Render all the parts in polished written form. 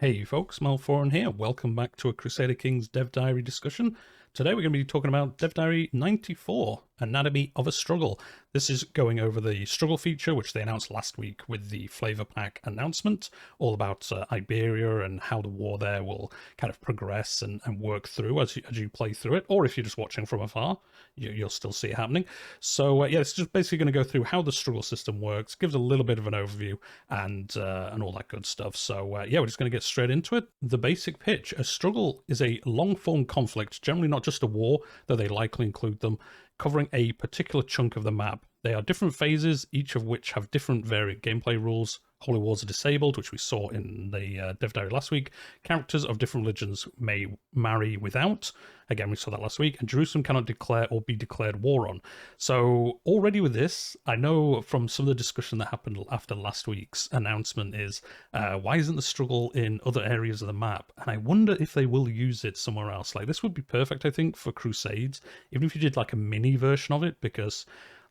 Hey folks, Malforian here. Welcome back to a Crusader Kings Dev Diary discussion. Today we're going to be talking about Dev Diary 94, Anatomy of a Struggle. This is going over the struggle feature, which they announced last week with the flavor pack announcement, all about Iberia and how the war there will kind of progress and work through as you play through it, or if you're just watching from afar, you'll still see it happening. So yeah, it's just basically going to go through how the struggle system works, gives a little bit of an overview and all that good stuff. So yeah, we're just going to get straight into it. The basic pitch: a struggle is a long-form conflict, generally not just a war, though they likely include them, covering a particular chunk of the map. They are different phases, each of which have different variant gameplay rules. Holy wars are disabled, which we saw in the Dev Diary last week. Characters of different religions may marry without. Again, we saw that last week. And Jerusalem cannot declare or be declared war on. So already with this, I know from some of the discussion that happened after last week's announcement is, why isn't the struggle in other areas of the map? And I wonder if they will use it somewhere else. Like, this would be perfect, I think, for Crusades, even if you did like a mini version of it, because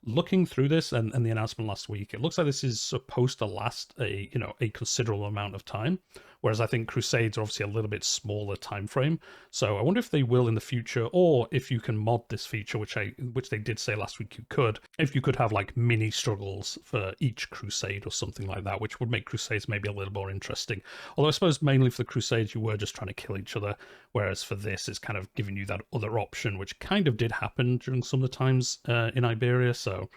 looking through this and the announcement last week, it looks like this is supposed to last a considerable amount of time, whereas I think Crusades are obviously a little bit smaller time frame. So I wonder if they will in the future, or if you can mod this feature, which they did say last week you could, if you could have like mini struggles for each Crusade or something like that, which would make Crusades maybe a little more interesting. Although I suppose mainly for the Crusades you were just trying to kill each other, whereas for this it's kind of giving you that other option, which kind of did happen during some of the times in Iberia. So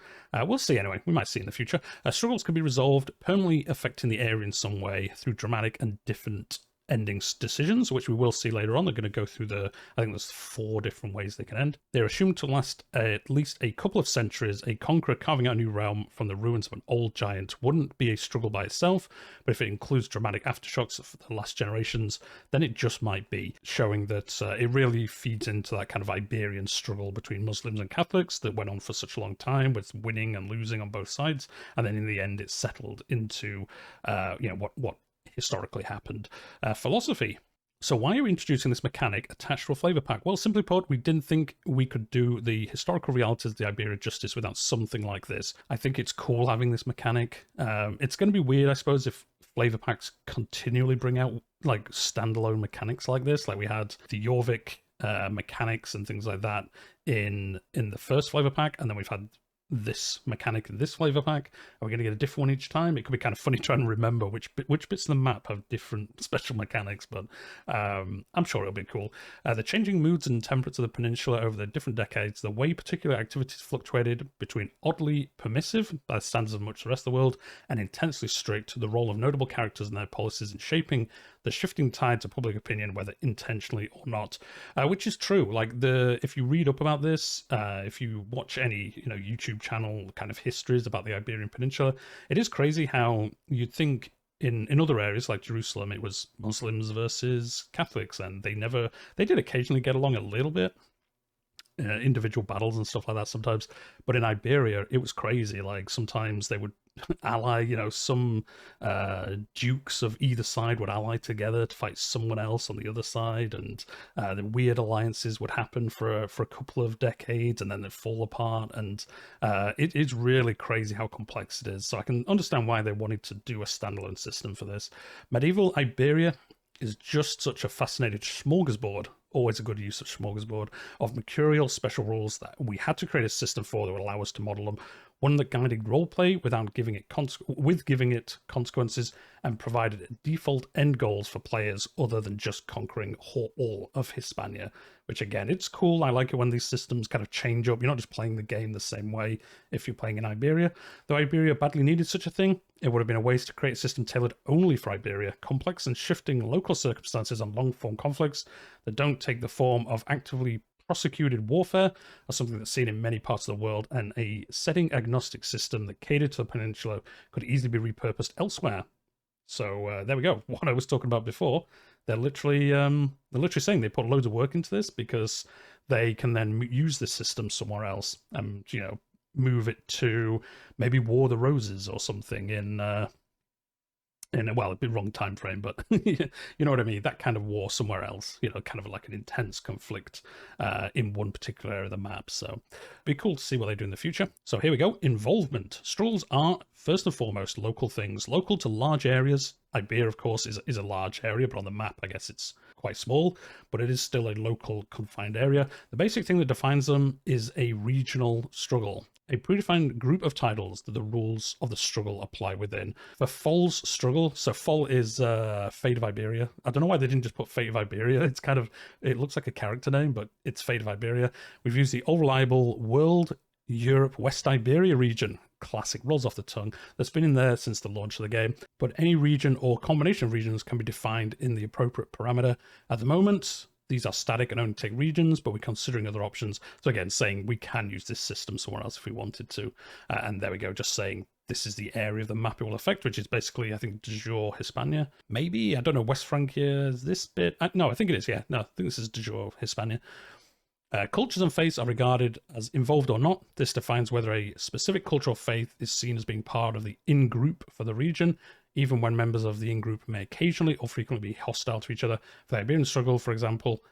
we'll see anyway. We might see in the future. Struggles can be resolved, permanently affecting the area in some way through dramatic and different endings decisions, which we will see later on. They're going to go through I think there's 4 different ways they can end. They're assumed to last at least a couple of centuries. A conqueror carving out a new realm from the ruins of an old giant wouldn't be a struggle by itself, but if it includes dramatic aftershocks for the last generations, then it just might be, showing that it really feeds into that kind of Iberian struggle between Muslims and Catholics that went on for such a long time, with winning and losing on both sides, and then in the end it's settled into what historically happened. Philosophy. So why are we introducing this mechanic attached to a flavor pack? Well, simply put, we didn't think we could do the historical realities of the Iberia justice without something like this. I think it's cool having this mechanic. It's going to be weird, I suppose, if flavor packs continually bring out like standalone mechanics like this. Like we had the Jorvik mechanics and things like that in the first flavor pack, and then we've had this mechanic in this flavor pack. Are we going to get a different one each time? It could be kind of funny trying to remember which bits of the map have different special mechanics, but I'm sure it'll be cool. The changing moods and temperatures of the peninsula over the different decades, the way particular activities fluctuated between oddly permissive by the standards of much of the rest of the world and intensely strict, the role of notable characters and their policies in shaping the shifting tides of public opinion, whether intentionally or not, which is true. Like if you read up about this, if you watch any YouTube channel kind of histories about the Iberian Peninsula, it is crazy how you'd think in other areas like Jerusalem it was Muslims versus Catholics, and they did occasionally get along a little bit, individual battles and stuff like that sometimes, but in Iberia it was crazy. Like sometimes they would ally, some dukes of either side would ally together to fight someone else on the other side, and the weird alliances would happen for a couple of decades and then they'd fall apart, and it is really crazy how complex it is. So I can understand why they wanted to do a standalone system for this. Medieval Iberia is just such a fascinating smorgasbord, always a good use of smorgasbord, of mercurial special rules that we had to create a system for that would allow us to model them. One that guided roleplay without giving it consequences, and provided default end goals for players other than just conquering all of Hispania. Which again, it's cool. I like it when these systems kind of change up. You're not just playing the game the same way if you're playing in Iberia. Though Iberia badly needed such a thing, it would have been a waste to create a system tailored only for Iberia. Complex and shifting local circumstances and long-form conflicts that don't take the form of actively prosecuted warfare are something that's seen in many parts of the world, and a setting-agnostic system that catered to the peninsula could easily be repurposed elsewhere. So there we go. What I was talking about before, they're literally saying they put loads of work into this because they can then use this system somewhere else and move it to maybe War of the Roses or something in in, well, it'd be wrong time frame, but you know what I mean, that kind of war somewhere else, you know, kind of like an intense conflict in one particular area of the map. So it'd be cool to see what they do in the future. So here we go. Involvement. Struggles are first and foremost local things, local to large areas. Iberia, of course, is a large area, but on the map, I guess it's quite small, but it is still a local confined area. The basic thing that defines them is a regional struggle, a predefined group of titles that the rules of the struggle apply within. For Fol's struggle, so Fol is Fate of Iberia. I don't know why they didn't just put Fate of Iberia. It's kind of, it looks like a character name, but it's Fate of Iberia. We've used the all-reliable World, Europe, West Iberia region. Classic, rolls off the tongue. That's been in there since the launch of the game, but any region or combination of regions can be defined in the appropriate parameter. At the moment, these are static and only take regions, but we're considering other options. So again, saying we can use this system somewhere else if we wanted to. And there we go, just saying this is the area of the map it will affect, which is basically, I think, de jure Hispania. Maybe, I don't know, West Francia is this bit? No, I think it is, yeah. No, I think this is de jure Hispania. Cultures and faiths are regarded as involved or not. This defines whether a specific culture or faith is seen as being part of the in-group for the region, even when members of the in-group may occasionally or frequently be hostile to each other. For the Iberian Struggle, for example,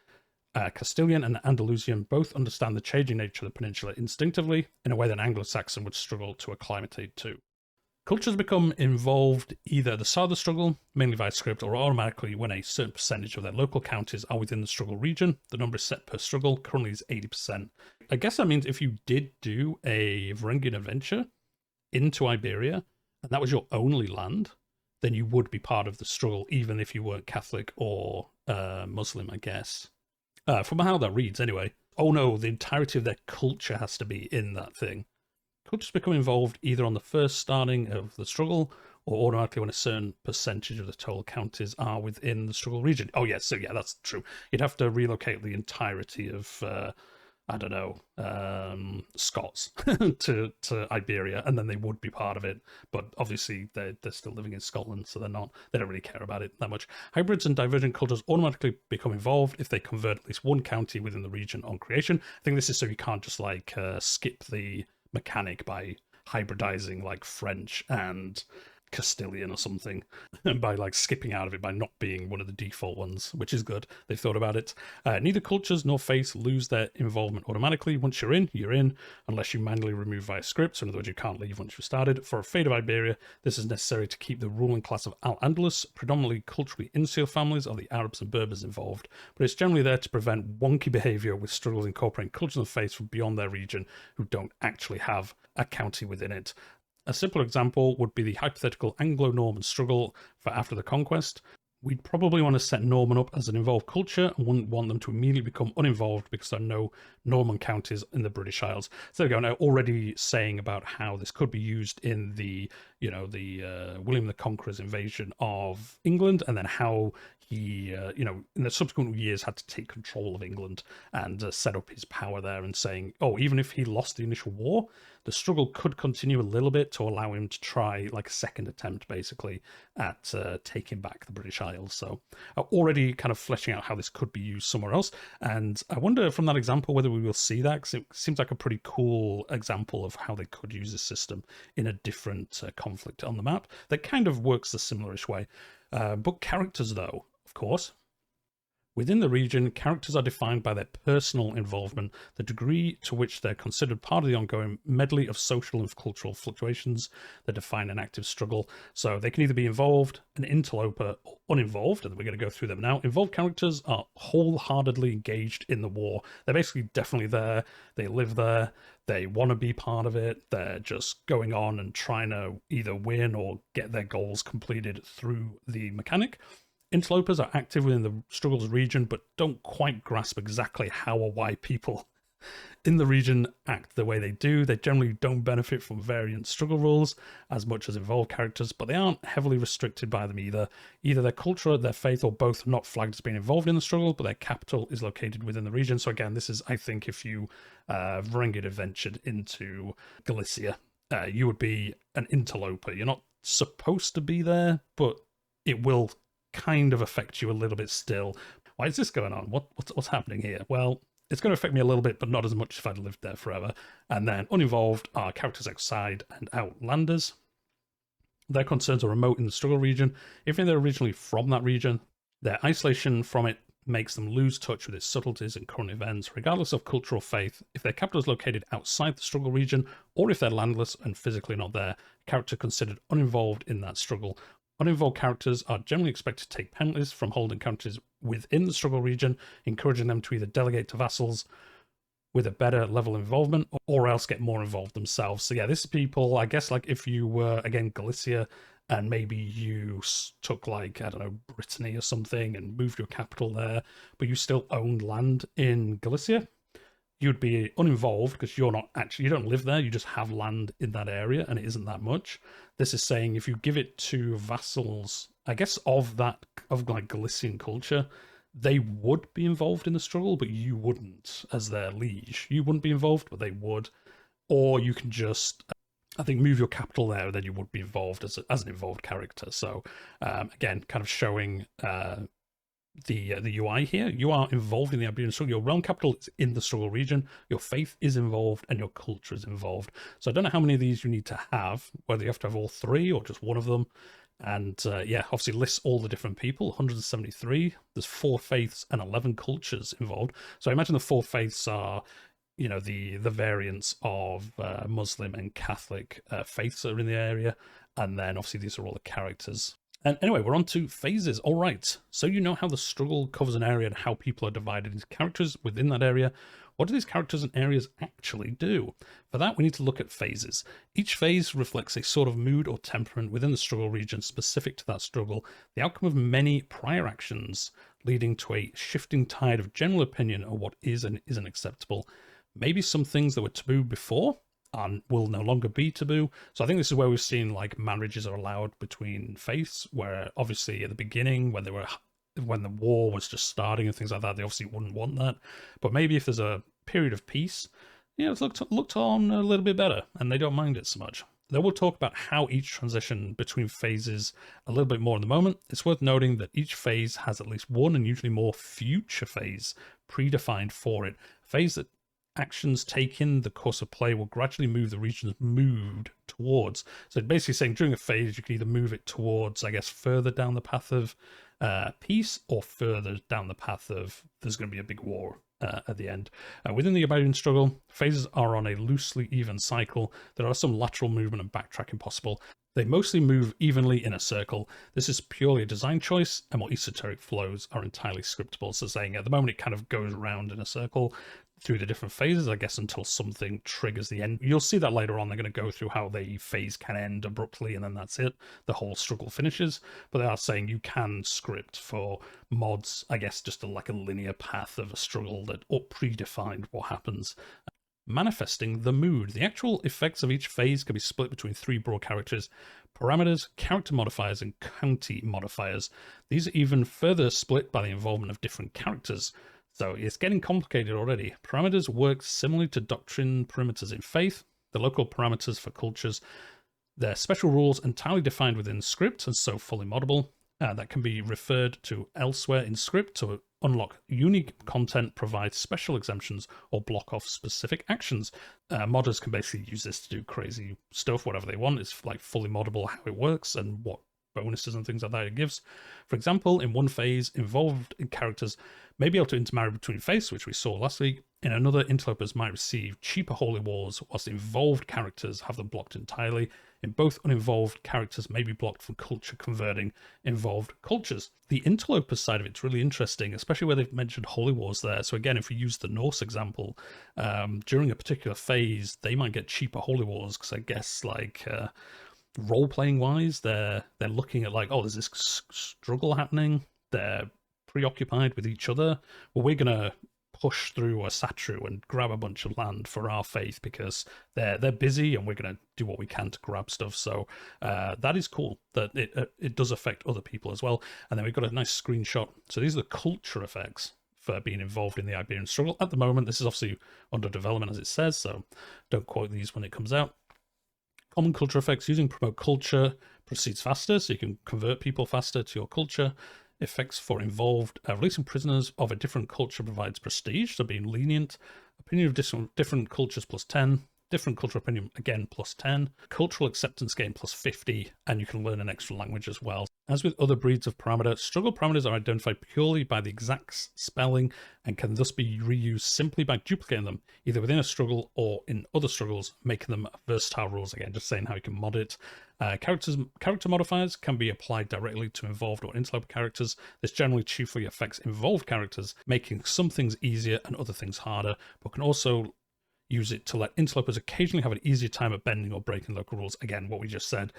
Castilian and Andalusian both understand the changing nature of the peninsula instinctively, in a way that Anglo-Saxon would struggle to acclimatate to. Cultures become involved either at the start of the struggle, mainly via script, or automatically when a certain percentage of their local counties are within the struggle region. The number is set per struggle, currently is 80%. I guess that means if you did do a Varangian adventure into Iberia, and that was your only land, then you would be part of the struggle, even if you weren't Catholic or Muslim, I guess. From how that reads, anyway. Oh no, the entirety of their culture has to be in that thing. Cultures become involved either on the first starting of the struggle or automatically when a certain percentage of the total counties are within the struggle region. Oh, yes, so yeah, that's true. You'd have to relocate the entirety of, I don't know, Scots to Iberia, and then they would be part of it. But obviously, they're still living in Scotland, so they don't really care about it that much. Hybrids and divergent cultures automatically become involved if they convert at least one county within the region on creation. I think this is so you can't just like skip the mechanic by hybridizing like French and Castilian or something, and by like skipping out of it by not being one of the default ones, which is good. They've thought about it. Neither cultures nor faiths lose their involvement automatically. Once you're in, unless you manually remove via scripts. In other words, you can't leave once you've started. For a Fate of Iberia, this is necessary to keep the ruling class of Al-Andalus, predominantly culturally insular families of the Arabs and Berbers involved, but it's generally there to prevent wonky behavior with struggles incorporating cultures and faiths from beyond their region who don't actually have a county within it. A simple example would be the hypothetical Anglo-Norman struggle for after the conquest. We'd probably want to set Norman up as an involved culture and wouldn't want them to immediately become uninvolved because there are no Norman counties in the British Isles. So there we go. Now, already saying about how this could be used in the, William the Conqueror's invasion of England, and then how he, in the subsequent years had to take control of England and set up his power there, and saying, oh, even if he lost the initial war, the struggle could continue a little bit to allow him to try like a second attempt, basically, at taking back the British Isles. So already kind of fleshing out how this could be used somewhere else. And I wonder from that example whether we will see that, because it seems like a pretty cool example of how they could use this system in a different conflict on the map that kind of works a similarish way. But characters, though, of course. Within the region, characters are defined by their personal involvement, the degree to which they're considered part of the ongoing medley of social and cultural fluctuations that define an active struggle. So they can either be involved, an interloper, or uninvolved, and we're going to go through them now. Involved characters are wholeheartedly engaged in the war. They're basically definitely there. They live there. They want to be part of it. They're just going on and trying to either win or get their goals completed through the mechanic. Interlopers are active within the struggles region, but don't quite grasp exactly how or why people in the region act the way they do. They generally don't benefit from variant struggle rules as much as involved characters, but they aren't heavily restricted by them either. Either their culture, their faith, or both are not flagged as being involved in the struggle, but their capital is located within the region. So again, this is, I think, if you Varangian adventured into Galicia, you would be an interloper. You're not supposed to be there, but it will kind of affect you a little bit still. Why is this going on? What's happening here? Well, it's going to affect me a little bit, but not as much if I'd lived there forever. And then uninvolved are characters outside and outlanders. Their concerns are remote in the struggle region. Even if they're originally from that region, their isolation from it makes them lose touch with its subtleties and current events, regardless of cultural faith. If their capital is located outside the struggle region, or if they're landless and physically not there, character considered uninvolved in that struggle. Uninvolved characters are generally expected to take penalties from holding countries within the struggle region, encouraging them to either delegate to vassals with a better level of involvement, or else get more involved themselves. So yeah, this is people, I guess, like if you were, again, Galicia, and maybe you took, like, I don't know, Brittany or something and moved your capital there, but you still owned land in Galicia, you'd be uninvolved because you're not actually, you don't live there, you just have land in that area and it isn't that much. This is saying if you give it to vassals, I guess, of like Galician culture, they would be involved in the struggle, but you wouldn't as their liege. You wouldn't be involved, but they would. Or you can just, I think, move your capital there, then you would be involved as an involved character. So again, kind of showing the UI here. You are involved in the Iberian struggle. Your realm capital is in the struggle region. Your faith is involved, and your culture is involved. So I don't know how many of these you need to have, whether you have to have all three or just one of them. And yeah, obviously lists all the different people, 173. There's 4 faiths and 11 cultures involved. So I imagine the 4 faiths are, you know, the variants of Muslim and Catholic faiths that are in the area. And then obviously these are all the characters. And anyway, we're on to phases. All right, so you know how the struggle covers an area and how people are divided into characters within that area. What do these characters and areas actually do? For that, we need to look at phases. Each phase reflects a sort of mood or temperament within the struggle region specific to that struggle, the outcome of many prior actions, leading to a shifting tide of general opinion of what is and isn't acceptable. Maybe some things that were taboo before and will no longer be taboo. So I think this is where we've seen, like, marriages are allowed between faiths, where obviously at the beginning, when the war was just starting and things like that, they obviously wouldn't want that. But maybe if there's a period of peace, you know, it's looked on a little bit better, and they don't mind it so much. Then we'll talk about how each transition between phases a little bit more in the moment. It's worth noting that each phase has at least one and usually more future phase predefined for it. A phase that actions taken in the course of play will gradually move the region's mood towards. So basically saying during a phase, you can either move it towards, I guess, further down the path of peace, or further down the path of there's going to be a big war at the end. Within the Iberian struggle, phases are on a loosely even cycle. There are some lateral movement and backtracking possible. They mostly move evenly in a circle. This is purely a design choice, and more esoteric flows are entirely scriptable. So saying at the moment it kind of goes around in a circle through the different phases, I guess, until something triggers the end. You'll see that later on. They're going to go through how the phase can end abruptly, and then that's it. The whole struggle finishes. But they are saying you can script for mods, I guess, just like a linear path of a struggle that predefined what happens. Manifesting the mood. The actual effects of each phase can be split between 3 broad characters: parameters, character modifiers, and county modifiers. These are even further split by the involvement of different characters. So it's getting complicated already. Parameters work similarly to doctrine perimeters in faith. The local parameters for cultures, they're special rules entirely defined within script, and so fully moddable. That can be referred to elsewhere in script to unlock unique content, provide special exemptions, or block off specific actions. Modders can basically use this to do crazy stuff, whatever they want. It's like fully moddable how it works and what bonuses and things like that it gives. For example, in one phase, involved characters may be able to intermarry between faiths, which we saw last week. In another, interlopers might receive cheaper holy wars, whilst involved characters have them blocked entirely. In both, uninvolved characters may be blocked from culture converting involved cultures. The interloper side of it's really interesting, especially where they've mentioned holy wars there. So again, if we use the Norse example, during a particular phase, they might get cheaper holy wars, because I guess, like, role-playing wise, they're looking at, like, oh, there's this struggle happening, they're preoccupied with each other. Well, we're gonna push through a Satru and grab a bunch of land for our faith because they're busy, and we're gonna do what we can to grab stuff. So that is cool that it does affect other people as well. And then we've got a nice screenshot. So these are the culture effects for being involved in the Iberian struggle. At the moment, this is obviously under development, as it says, so don't quote these when it comes out. Common culture effects: using promote culture proceeds faster, so you can convert people faster to your culture. Effects for involved: releasing prisoners of a different culture provides prestige, so being lenient. Opinion of different cultures +10. Different cultural opinion, again, +10. Cultural acceptance gain +50, and you can learn an extra language as well. As with other breeds of parameter, struggle parameters are identified purely by the exact spelling and can thus be reused simply by duplicating them, either within a struggle or in other struggles, making them versatile rules. Again, just saying how you can mod it. Character modifiers can be applied directly to involved or interloper characters. This generally chiefly affects involved characters, making some things easier and other things harder, but can also use it to let interlopers occasionally have an easier time at bending or breaking local rules. Again, what we just said,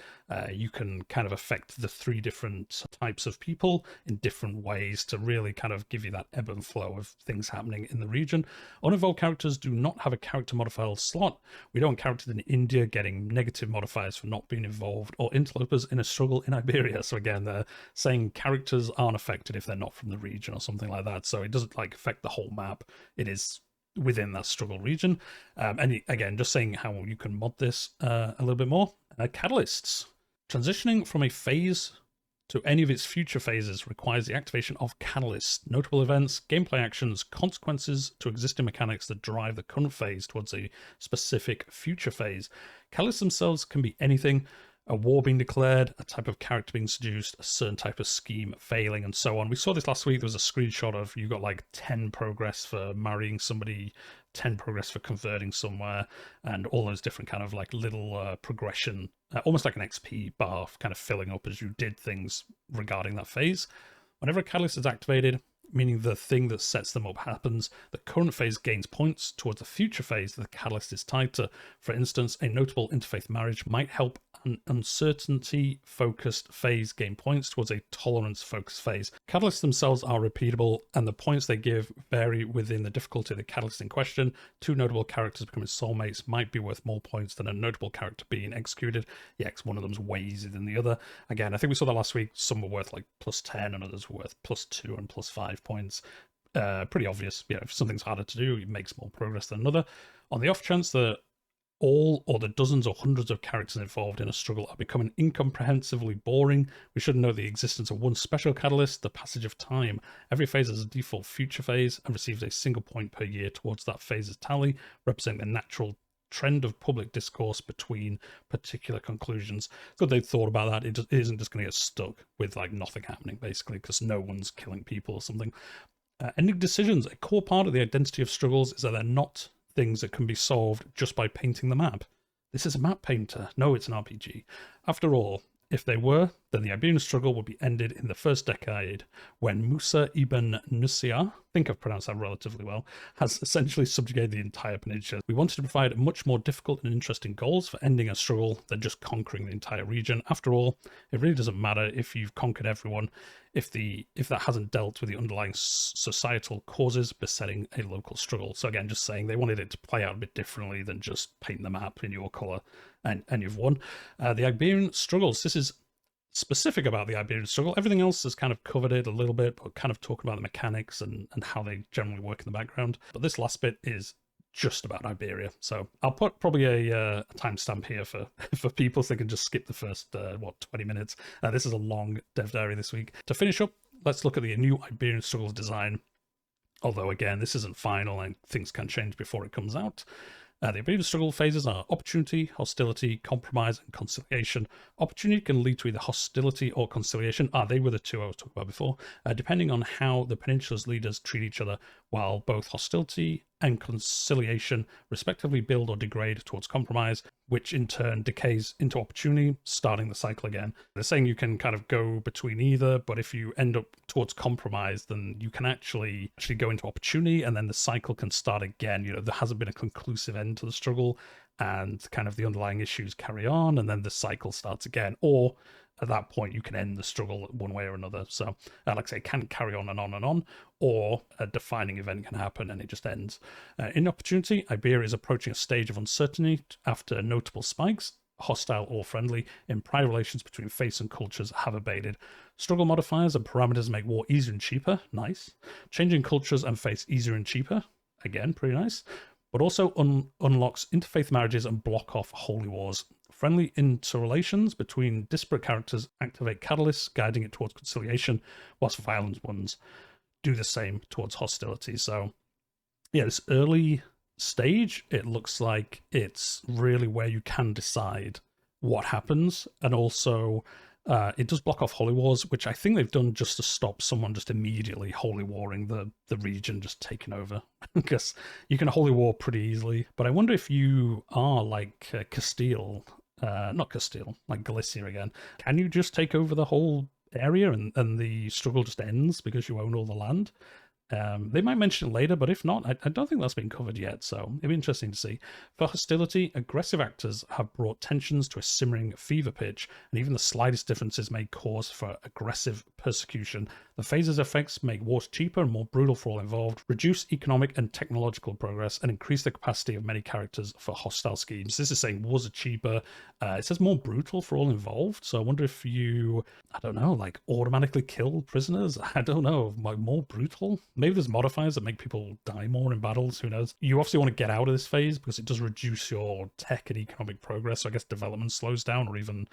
you can kind of affect the 3 different types of people in different ways to really kind of give you that ebb and flow of things happening in the region. Uninvolved characters do not have a character modifier slot. We don't want characters in India getting negative modifiers for not being involved, or interlopers in a struggle in Iberia. So again, they're saying characters aren't affected if they're not from the region or something like that. So it doesn't like affect the whole map. It is within that struggle region. And again, just saying how you can mod this a little bit more. Catalysts. Transitioning from a phase to any of its future phases requires the activation of catalysts, notable events, gameplay actions, consequences to existing mechanics that drive the current phase towards a specific future phase. Catalysts themselves can be anything: a war being declared, a type of character being seduced, a certain type of scheme failing, and so on. We saw this last week. There was a screenshot of you got like 10 progress for marrying somebody, 10 progress for converting somewhere, and all those different kind of like little progression, almost like an XP bar kind of filling up as you did things regarding that phase. Whenever a catalyst is activated, meaning the thing that sets them up happens, the current phase gains points towards the future phase that the catalyst is tied to. For instance, a notable interfaith marriage might help an uncertainty-focused phase gain points towards a tolerance-focused phase. Catalysts themselves are repeatable, and the points they give vary within the difficulty of the catalyst in question. 2 notable characters becoming soulmates might be worth more points than a notable character being executed. Yeah, because one of them's way easier than the other. Again, I think we saw that last week. Some were worth like +10 and others were worth +2 and +5 points. Pretty obvious. You know, if something's harder to do, it makes more progress than another. On the off chance that all or the dozens or hundreds of characters involved in a struggle are becoming incomprehensibly boring, we should note the existence of one special catalyst: the passage of time. Every phase has a default future phase and receives a single point per year towards that phase's tally, representing the natural trend of public discourse between particular conclusions. So they've thought about that. It isn't just going to get stuck with like nothing happening, basically, because no one's killing people or something. Ending decisions. A core part of the identity of struggles is that they're not things that can be solved just by painting the map. This is a map painter. No, it's an RPG. After all, if they were, then the Iberian struggle would be ended in the first decade, when Musa ibn Nusayr, I think I've pronounced that relatively well, has essentially subjugated the entire peninsula. We wanted to provide much more difficult and interesting goals for ending a struggle than just conquering the entire region. After all, it really doesn't matter if you've conquered everyone, if that hasn't dealt with the underlying societal causes besetting a local struggle. So again, just saying they wanted it to play out a bit differently than just paint the map in your colour and you've won. The Iberian struggles. This is specific about the Iberian struggle. Everything else has kind of covered it a little bit, but kind of talking about the mechanics and how they generally work in the background. But this last bit is just about Iberia. So I'll put probably a timestamp here for people so they can just skip the first, 20 minutes. This is a long dev diary this week. To finish up, let's look at the new Iberian struggles design. Although, again, this isn't final and things can change before it comes out. The Iberian struggle phases are opportunity, hostility, compromise, and conciliation. Opportunity can lead to either hostility or conciliation. They were the 2 I was talking about before, depending on how the peninsula's leaders treat each other, while both hostility and conciliation respectively build or degrade towards compromise, which in turn decays into opportunity, starting the cycle again. They're saying you can kind of go between either, but if you end up towards compromise, then you can actually go into opportunity, and then the cycle can start again. You know, there hasn't been a conclusive end to the struggle, and kind of the underlying issues carry on, and then the cycle starts again. Or at that point, you can end the struggle one way or another. So, like I say, it can carry on and on and on, or a defining event can happen and it just ends. In opportunity, Iberia is approaching a stage of uncertainty after notable spikes, hostile or friendly, in prior relations between faiths and cultures have abated. Struggle modifiers and parameters make war easier and cheaper. Nice. Changing cultures and faiths easier and cheaper. Again, pretty nice. But also unlocks interfaith marriages and block off holy wars. Friendly interrelations between disparate characters activate catalysts, guiding it towards conciliation, whilst violent ones do the same towards hostility. So, yeah, this early stage, it looks like it's really where you can decide what happens, and also it does block off holy wars, which I think they've done just to stop someone just immediately holy warring the region, just taking over. Because you can holy war pretty easily. But I wonder if you are like Castile, not Castile, like Galicia again. Can you just take over the whole area and the struggle just ends because you own all the land? They might mention it later, but if not, I don't think that's been covered yet, so it'd be interesting to see. For hostility, aggressive actors have brought tensions to a simmering fever pitch, and even the slightest differences may cause for aggressive persecution. The phase's effects make wars cheaper and more brutal for all involved, reduce economic and technological progress, and increase the capacity of many characters for hostile schemes. This is saying wars are cheaper. It says more brutal for all involved, so I wonder if you, I don't know, like automatically kill prisoners? I don't know, like more brutal? Maybe there's modifiers that make people die more in battles, who knows? You obviously want to get out of this phase because it does reduce your tech and economic progress, so I guess development slows down, or even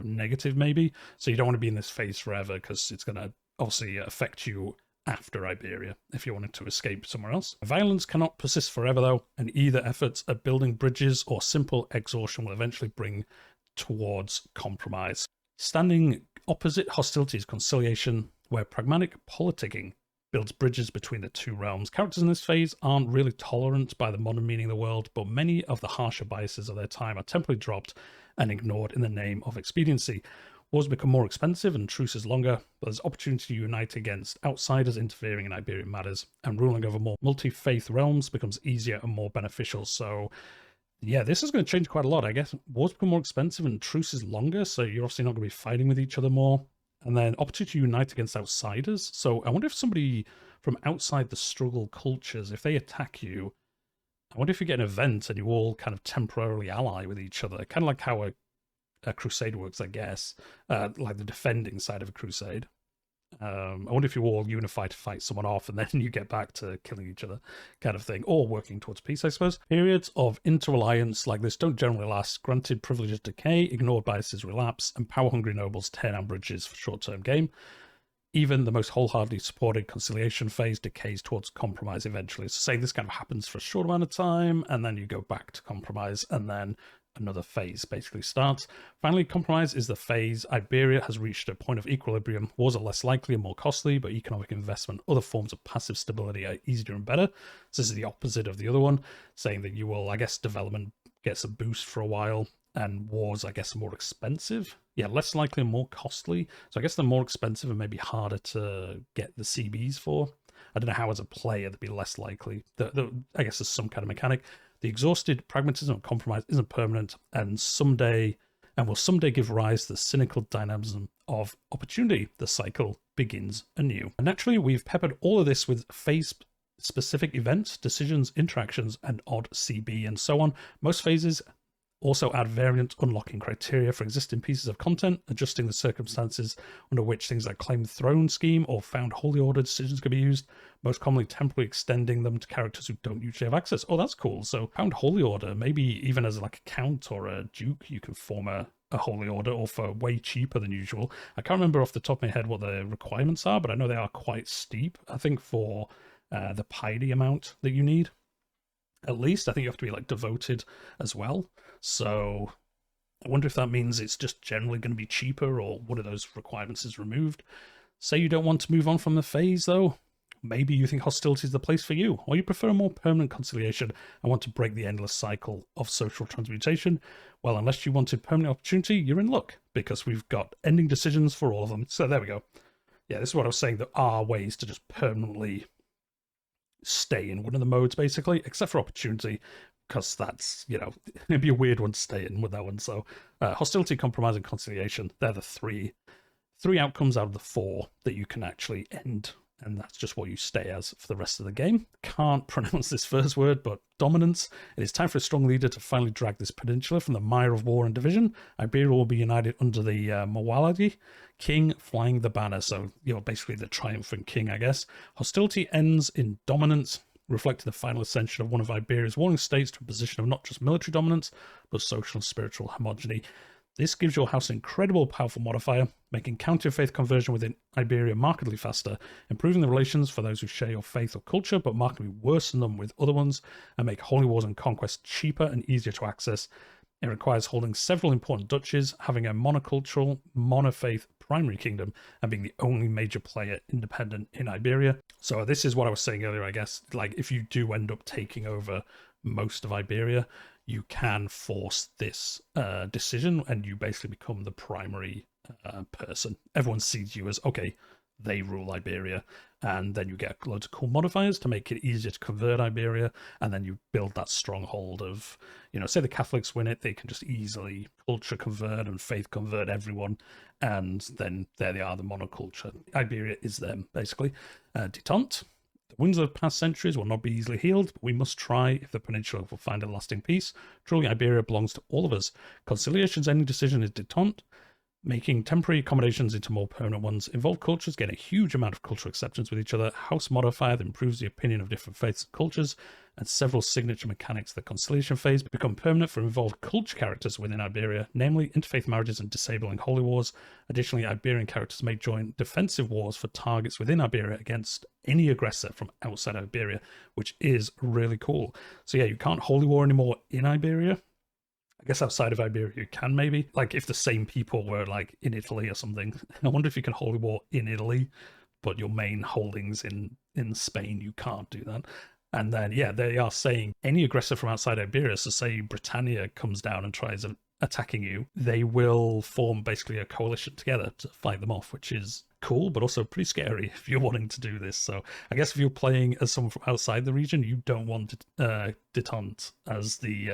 negative maybe. So you don't want to be in this phase forever because it's going to obviously affect you after Iberia if you wanted to escape somewhere else. Violence cannot persist forever though, and either efforts at building bridges or simple exhaustion will eventually bring towards compromise. Standing opposite hostility is conciliation, where pragmatic politicking builds bridges between the two realms. Characters in this phase aren't really tolerant by the modern meaning of the world, but many of the harsher biases of their time are temporarily dropped and ignored in the name of expediency. Wars become more expensive and truces longer, but there's opportunity to unite against outsiders interfering in Iberian matters, and ruling over more multi-faith realms becomes easier and more beneficial. So yeah, this is going to change quite a lot, I guess. Wars become more expensive and truces longer, so you're obviously not going to be fighting with each other more. And then opportunity to unite against outsiders. So I wonder if somebody from outside the struggle cultures, if they attack you, I wonder if you get an event and you all kind of temporarily ally with each other. Kind of like how a crusade works, I guess. Like the defending side of a crusade. I wonder if you all unify to fight someone off and then you get back to killing each other, kind of thing, or working towards peace, I suppose. Periods of inter-alliance like this don't generally last. Granted, privileges decay, ignored biases relapse, and power-hungry nobles tear down bridges for short-term gain. Even the most wholeheartedly supported conciliation phase decays towards compromise eventually. So say this kind of happens for a short amount of time, and then you go back to compromise, and then another phase basically starts. Finally, compromise is the phase Iberia has reached a point of equilibrium. Wars are less likely and more costly, but economic investment, other forms of passive stability are easier and better. So this is the opposite of the other one, saying that you will, I guess, development gets a boost for a while, and wars, I guess, are more expensive. Yeah, less likely and more costly. So I guess they're more expensive and maybe harder to get the CBs for. I don't know how as a player they'd be less likely. I guess there's some kind of mechanic. The exhausted pragmatism of compromise isn't permanent and will someday give rise to the cynical dynamism of opportunity. The cycle begins anew. And naturally, we've peppered all of this with phase-specific events, decisions, interactions, and odd CB and so on. Most phases also add variant unlocking criteria for existing pieces of content, adjusting the circumstances under which things like claim throne scheme or found holy order decisions can be used, most commonly temporarily extending them to characters who don't usually have access. Oh, that's cool. So found holy order, maybe even as like a count or a duke, you can form a holy order, or for way cheaper than usual. I can't remember off the top of my head what the requirements are, but I know they are quite steep. I think for the piety amount that you need, at least, I think you have to be like devoted as well. So I wonder if that means it's just generally going to be cheaper, or one of those requirements is removed. Say you don't want to move on from the phase though. Maybe you think hostility is the place for you, or you prefer a more permanent conciliation and want to break the endless cycle of social transmutation. Well, unless you wanted permanent opportunity, you're in luck, because we've got ending decisions for all of them. So there we go. Yeah, this is what I was saying. There are ways to just permanently stay in one of the modes, basically, except for opportunity, because that's, you know, it'd be a weird one to stay in with that one. So hostility, compromise, and conciliation, they're the three outcomes out of the four that you can actually end, and that's just what you stay as for the rest of the game. Can't pronounce this first word, but dominance. It is time for a strong leader to finally drag this peninsula from the mire of war and division. Iberia will be united under the Mawaladi king flying the banner. So, you know, basically the triumphant king, I guess. Hostility ends in dominance, reflecting the final ascension of one of Iberia's warring states to a position of not just military dominance, but social and spiritual homogeny. This gives your house an incredible powerful modifier, making counter-faith conversion within Iberia markedly faster, improving the relations for those who share your faith or culture, but markedly worsen them with other ones, and make holy wars and conquest cheaper and easier to access. It requires holding several important duchies, having a monocultural, monofaith primary kingdom, and being the only major player independent in Iberia. So this is what I was saying earlier, I guess. Like, if you do end up taking over most of Iberia, you can force this decision, and you basically become the primary person. Everyone sees you as, okay, they rule Iberia, and then you get loads of cool modifiers to make it easier to convert Iberia, and then you build that stronghold of, you know, say the Catholics win it, they can just easily culture convert and faith convert everyone, and then there they are, the monoculture. Iberia is them, basically. Detente. The wounds of past centuries will not be easily healed, but we must try if the peninsula will find a lasting peace. Truly, Iberia belongs to all of us. Conciliation's ending decision is detente. Making temporary accommodations into more permanent ones. Involved cultures gain a huge amount of cultural acceptance with each other. House modifier that improves the opinion of different faiths and cultures. And several signature mechanics of the conciliation phase become permanent for involved culture characters within Iberia, namely interfaith marriages and disabling holy wars. Additionally, Iberian characters may join defensive wars for targets within Iberia against any aggressor from outside Iberia, which is really cool. So yeah, you can't holy war anymore in Iberia. I guess outside of Iberia you can, maybe. Like if the same people were like in Italy or something. I wonder if you can holy war in Italy, but your main holdings in Spain, you can't do that. And then, yeah, they are saying any aggressor from outside Iberia, so say Britannia comes down and tries attacking you, they will form basically a coalition together to fight them off, which is cool, but also pretty scary if you're wanting to do this. So I guess if you're playing as someone from outside the region, you don't want detente as the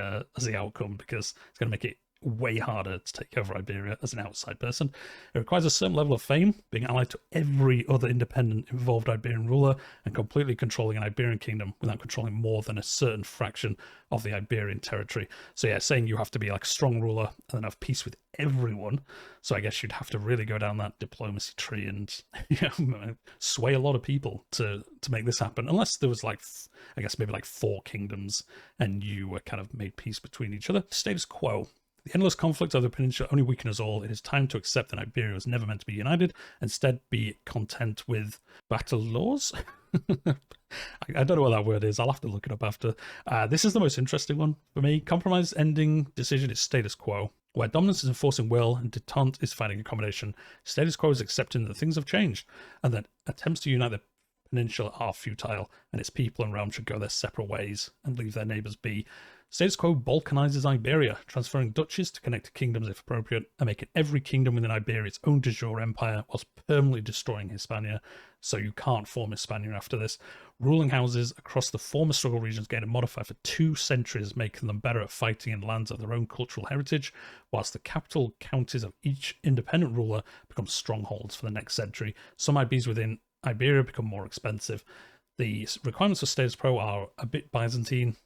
outcome, because it's going to make it way harder to take over Iberia as an outside person. It requires a certain level of fame, being allied to every other independent involved Iberian ruler, and completely controlling an Iberian kingdom without controlling more than a certain fraction of the Iberian territory. So yeah, saying you have to be like a strong ruler and then have peace with everyone. So I guess you'd have to really go down that diplomacy tree and sway a lot of people to make this happen. Unless there was like, I guess maybe like 4 kingdoms and you were kind of made peace between each other. Status quo. The endless conflict of the peninsula only weaken us all. It is time to accept that Iberia was never meant to be united. Instead, be content with battle laws. I don't know what that word is. I'll have to look it up after. This is the most interesting one for me. Compromise ending decision is status quo. Where dominance is enforcing will and detente is finding accommodation. Status quo is accepting that things have changed and that attempts to unite the peninsula are futile, and its people and realm should go their separate ways and leave their neighbours be. Status quo balkanizes Iberia, transferring duchies to connect to kingdoms if appropriate, and making every kingdom within Iberia its own de jure empire, whilst permanently destroying Hispania, so you can't form Hispania after this. Ruling houses across the former struggle regions gain a modifier for 2 centuries, making them better at fighting in lands of their own cultural heritage, whilst the capital counties of each independent ruler become strongholds for the next century. Some IBs within Iberia become more expensive. The requirements for status quo are a bit Byzantine,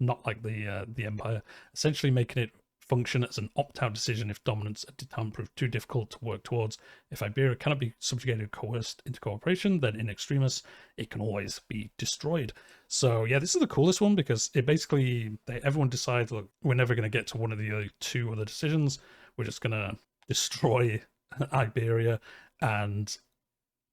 not like the Empire, essentially making it function as an opt-out decision if dominance and detente prove too difficult to work towards. If Iberia cannot be subjugated or coerced into cooperation, then in extremis, it can always be destroyed. So yeah, this is the coolest one, because it basically, everyone decides, look, we're never going to get to one of the 2 other decisions. We're just going to destroy Iberia, and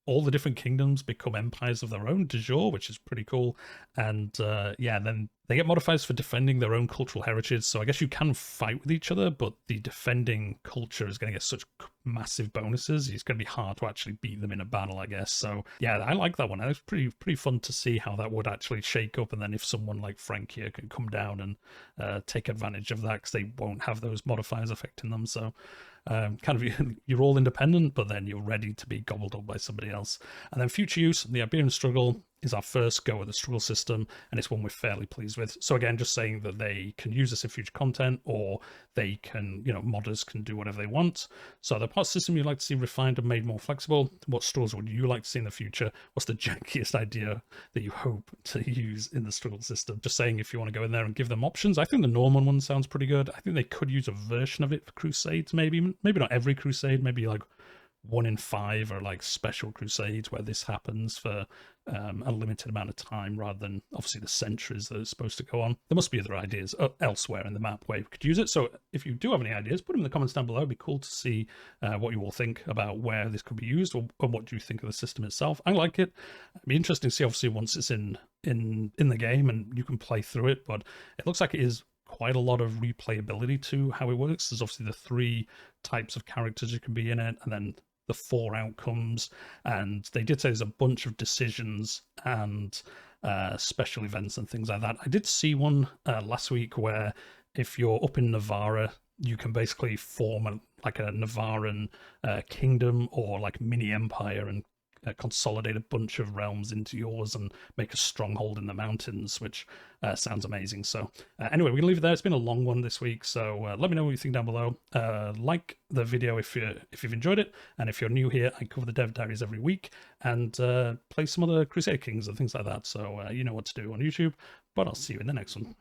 all the different kingdoms become empires of their own de jure, which is pretty cool. And yeah, then they get modifiers for defending their own cultural heritage. So I guess you can fight with each other, but the defending culture is going to get such massive bonuses. It's going to be hard to actually beat them in a battle, I guess. So yeah, I like that one. It was pretty fun to see how that would actually shake up. And then if someone like Francia can come down and take advantage of that, because they won't have those modifiers affecting them. So kind of you're all independent, but then you're ready to be gobbled up by somebody else. And then future use, the Iberian Struggle is our first go at the struggle system, and it's one we're fairly pleased with. So again, just saying that they can use this in future content, or they can, modders can do whatever they want. So the part system you'd like to see refined and made more flexible. What struggles would you like to see in the future? What's the jankiest idea that you hope to use in the struggle system? Just saying, if you want to go in there and give them options. I think the Norman one sounds pretty good. I think they could use a version of it for Crusades, maybe not every Crusade, maybe like 1 in 5 are like special crusades where this happens for a limited amount of time rather than obviously the centuries that it's supposed to go on. There must be other ideas elsewhere in the map where you could use it. So if you do have any ideas, put them in the comments down below. It'd be cool to see what you all think about where this could be used, or what do you think of the system itself. I like it. It'd be interesting to see obviously once it's in the game and you can play through it, but it looks like it is quite a lot of replayability to how it works. There's obviously the 3 types of characters you can be in it, and then the 4 outcomes, and they did say there's a bunch of decisions and special events and things like that. I did see one last week where if you're up in Navarra, you can basically form like a Navarran kingdom or like mini empire and consolidate a bunch of realms into yours and make a stronghold in the mountains, which sounds amazing. So anyway, we're gonna leave it there. It's been a long one this week, so let me know what you think down below. Like the video if you've enjoyed it, and if you're new here, I cover the dev diaries every week and play some other Crusader Kings and things like that, so you know what to do on YouTube. But I'll see you in the next one.